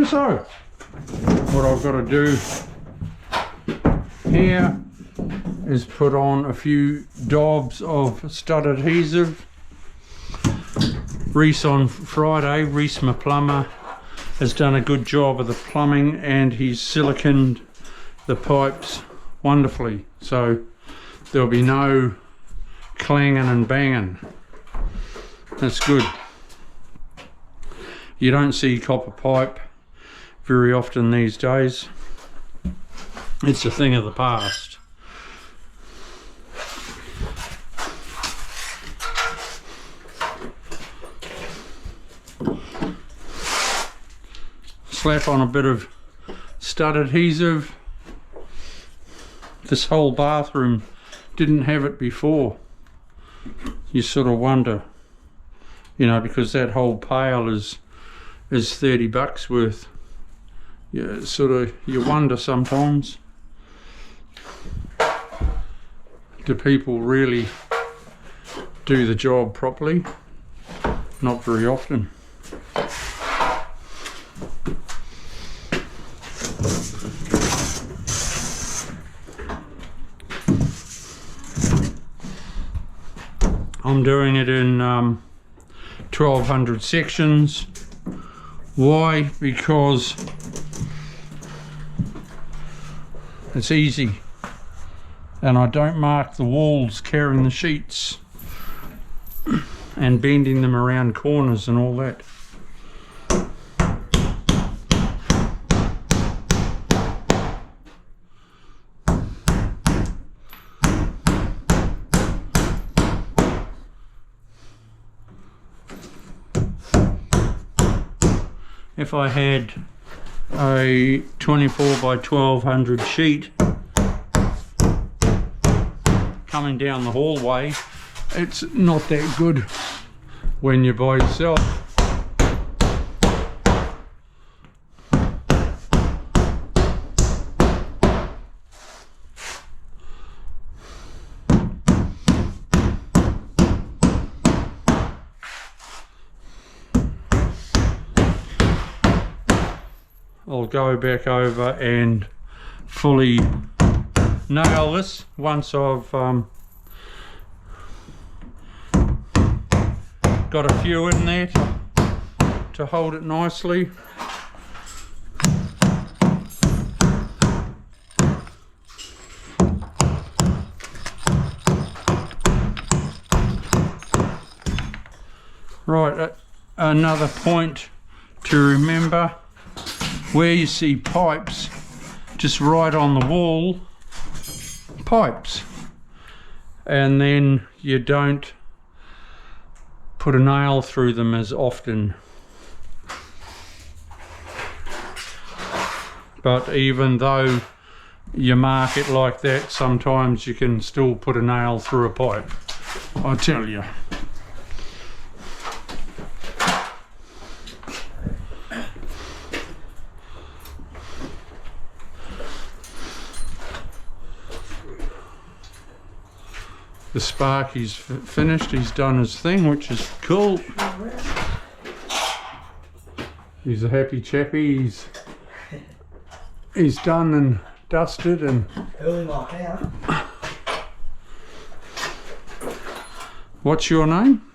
So what I've got to do here is put on a few daubs of stud adhesive. Reese on Friday, Reese my plumber, has done a good job of the plumbing and he's siliconed the pipes wonderfully, so there'll be no clanging and banging. That's good. You don't see copper pipe very often these days. It's a thing of the past. Slap on a bit of stud adhesive. This whole bathroom didn't have it before. You sort of wonder, you know, because that whole pail is $30 worth. Yeah, you wonder sometimes, do people really do the job properly? Not very often. I'm doing it in 1200 sections. Why? Because it's easy and I don't mark the walls carrying the sheets and bending them around corners and all that. If I had a 24 by 1200 sheet coming down the hallway, it's not that good when you're by yourself. I'll go back over and fully nail this once I've got a few in there to hold it nicely. Right, another point to remember: where you see pipes just right on the wall, pipes, and then you don't put a nail through them as often. But even though you mark it like that, sometimes you can still put a nail through a pipe, I tell you. The Sparky's finished, he's done his thing, which is cool. He's a happy chappy, he's done and dusted and... Early like out. What's your name?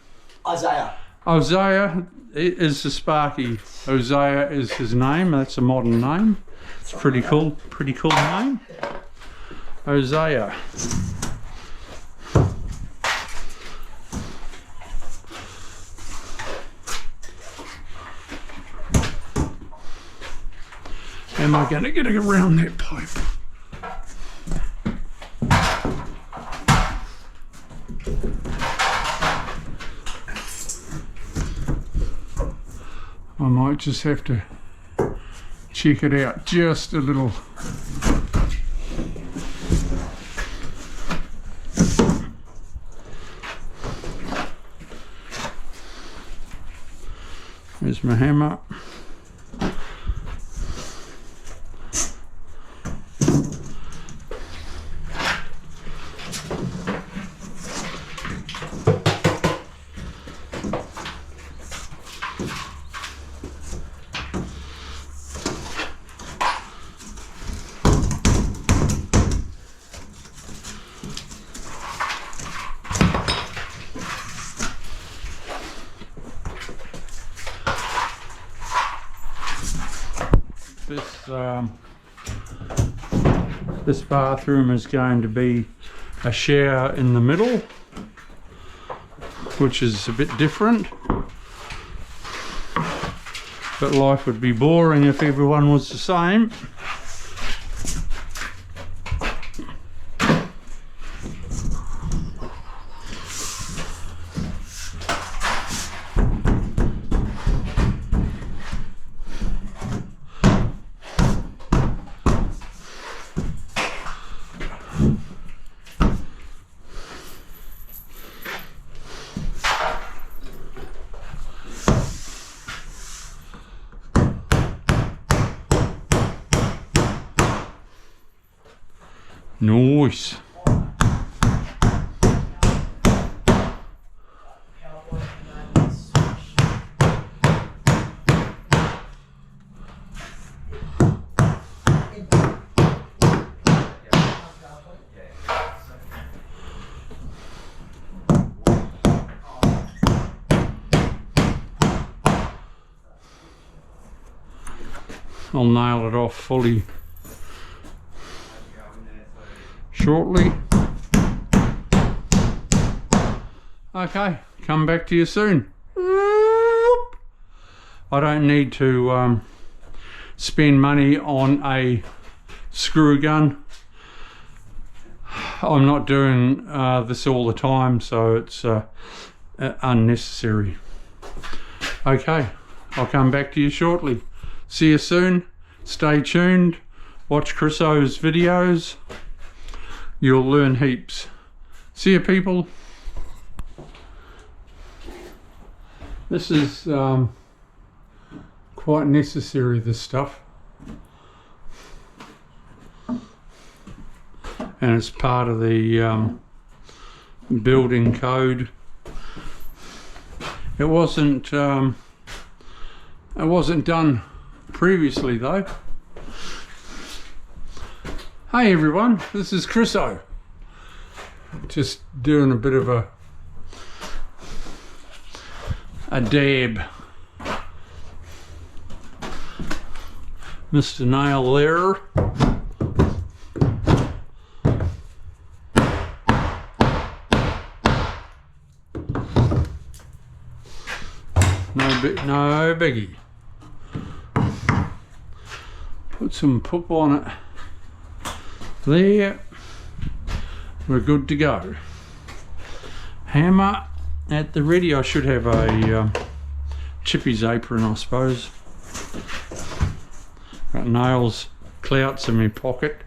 Isaiah. Isaiah is the Sparky. Isaiah is his name, that's a modern name. It's pretty cool name. Isaiah. Am I going to get around that pipe? I might just have to check it out just a little. There's my hammer. this bathroom is going to be a shower in the middle, which is a bit different. But life would be boring if everyone was the same. Nice. I'll nail it off fully shortly. Okay, come back to you soon. I don't need to spend money on a screw gun. I'm not doing this all the time, so it's unnecessary. Okay, I'll come back to you shortly. See you soon. Stay tuned. Watch Chriso's videos. You'll learn heaps. See you, people. This is quite necessary, this stuff. And it's part of the building code. It wasn't done previously though. Hey everyone, this is Chriso. Just doing a bit of a dab. Mr. Nail there. No biggie. Put some poop on it. There. We're good to go. Hammer at the ready. I should have a chippy's apron, I suppose. Got nails, clouts in my pocket.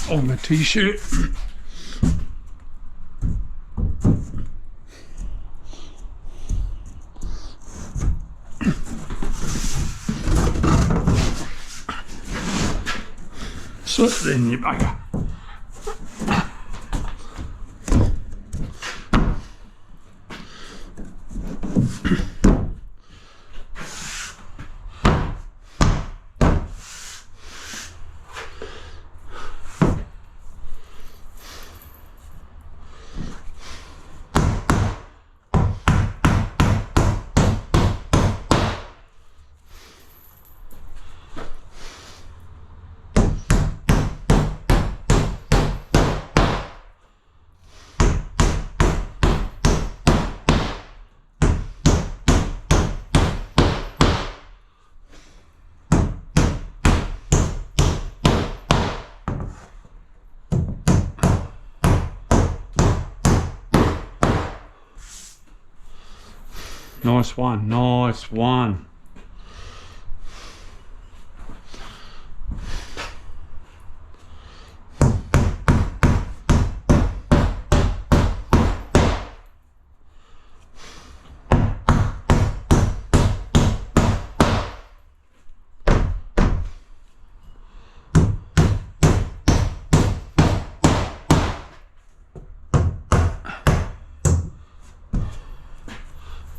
On my t-shirt. So then you bugger. Nice one, nice one.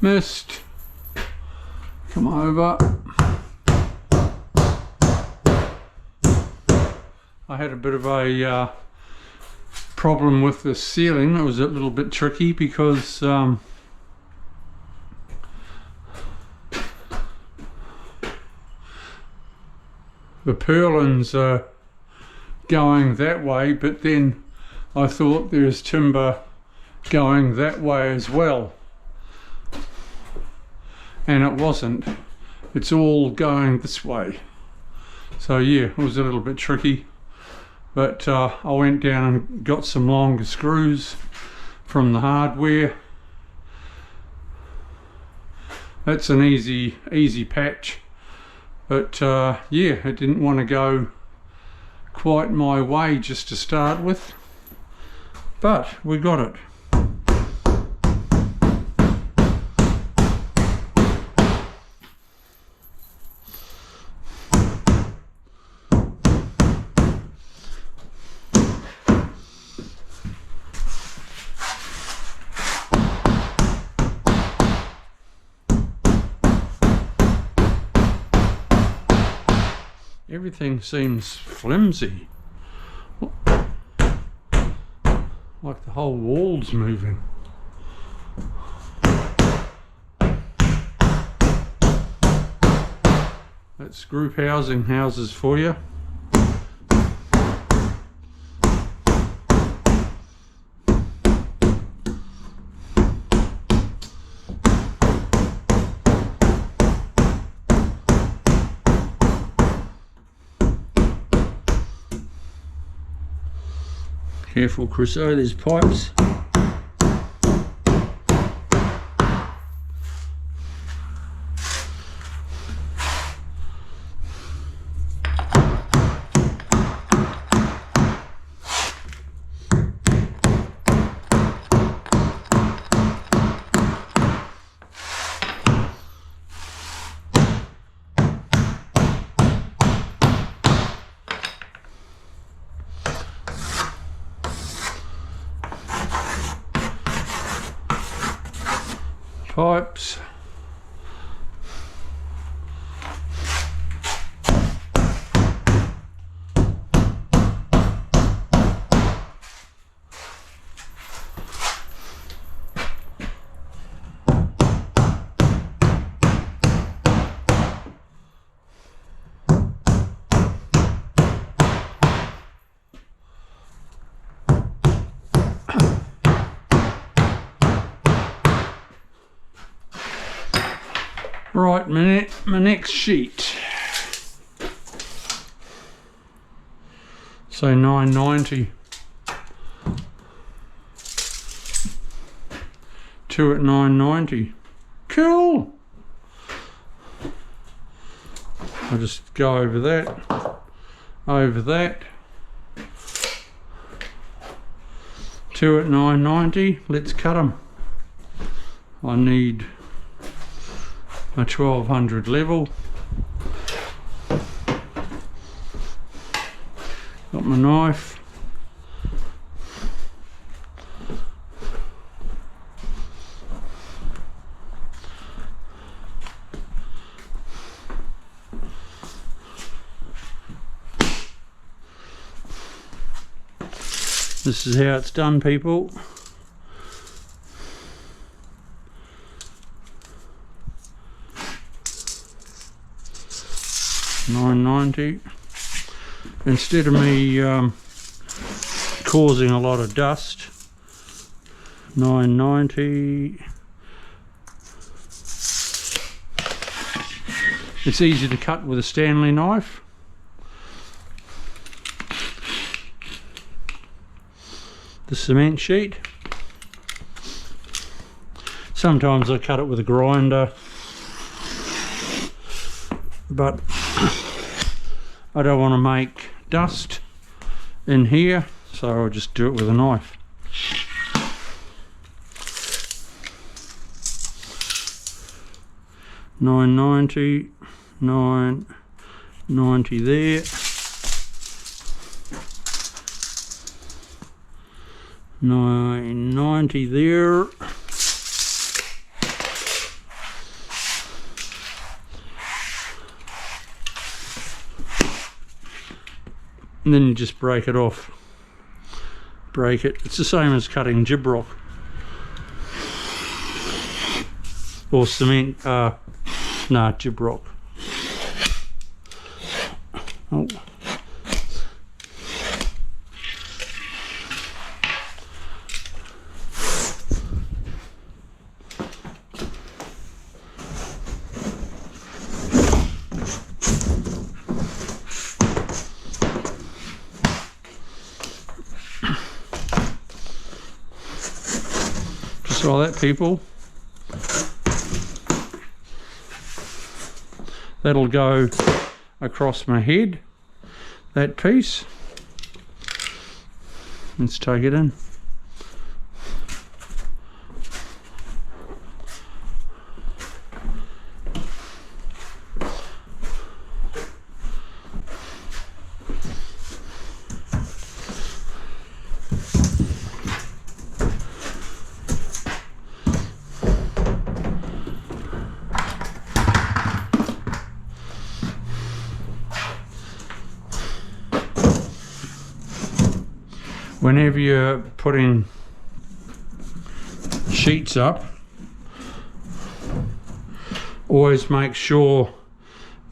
Missed. Come over. I had a bit of a problem with the ceiling. It was a little bit tricky because the purlins are going that way, but then I thought there's timber going that way as well, and it wasn't. It's all going this way. So yeah, it was a little bit tricky, but I went down and got some longer screws from the hardware. That's an easy patch, but yeah, it didn't want to go quite my way just to start with, but we got it. Everything seems flimsy, like the whole wall's moving. That's group houses for you. Careful, Crusoe, there's pipes. Pipes. Right, my next sheet. So 990. 2 at 990. Cool. I'll just go over that. Over that. 2 at 990. Let's cut them. I need a 1200 level. Got my knife. This is how it's done, people. $9.90. Instead of me causing a lot of dust, $9.90. It's easy to cut with a Stanley knife. The cement sheet. Sometimes I cut it with a grinder, but I don't want to make dust in here, so I'll just do it with a knife. $9.90, $9.90 there. $9.90 there. And then you just break it off. Break it. It's the same as cutting gyprock or cement. Gyprock. Oh. Just like that, people. That'll go across my head, that piece. Let's take it in. Whenever you're putting sheets up, always make sure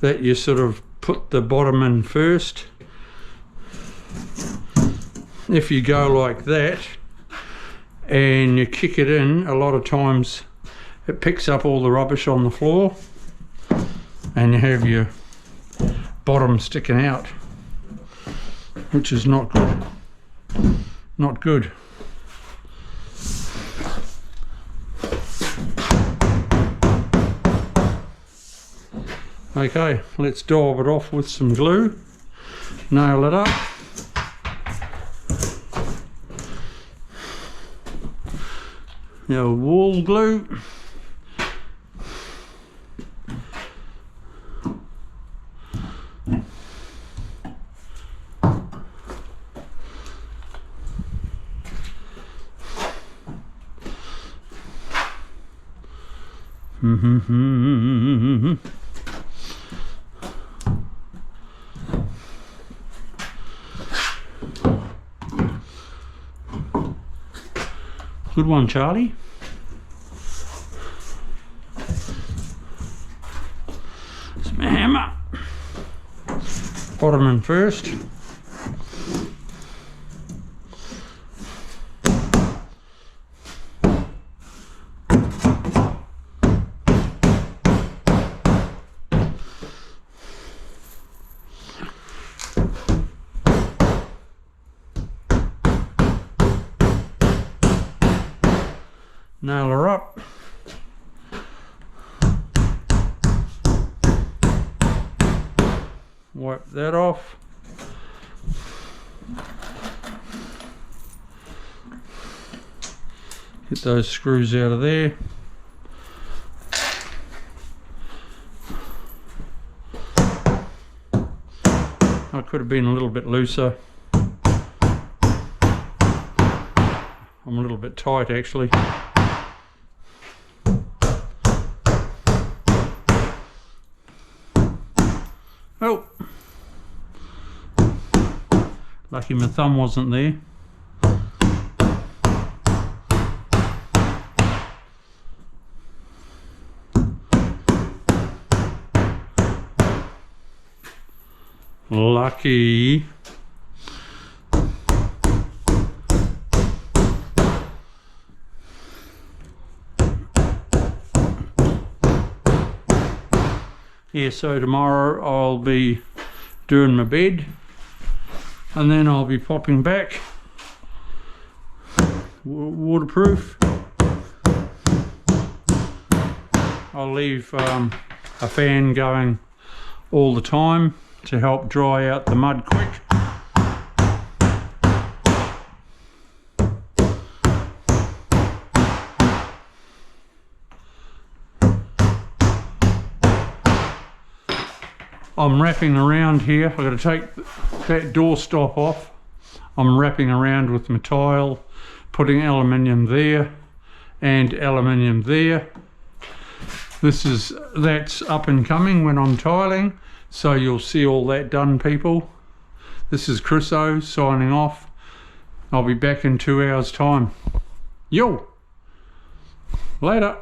that you sort of put the bottom in first. If you go like that and you kick it in, a lot of times it picks up all the rubbish on the floor and you have your bottom sticking out, which is not good. Not good. Okay, let's daub it off with some glue. Nail it up. Now wool glue. Good one, Charlie. Some hammer. Bottom in first. Nail her up. Wipe that off. Get those screws out of there. I could have been a little bit looser. I'm a little bit tight actually. Oh, lucky my thumb wasn't there. Lucky. Yeah, so tomorrow I'll be doing my bed and then I'll be popping back. Waterproof. I'll leave a fan going all the time to help dry out the mud quick. I'm wrapping around here. I've got to take that door stop off. I'm wrapping around with my tile, putting aluminium there and aluminium there. That's up and coming when I'm tiling, so you'll see all that done, people. This is Chris-O signing off. I'll be back in 2 hours time. Yo! Later.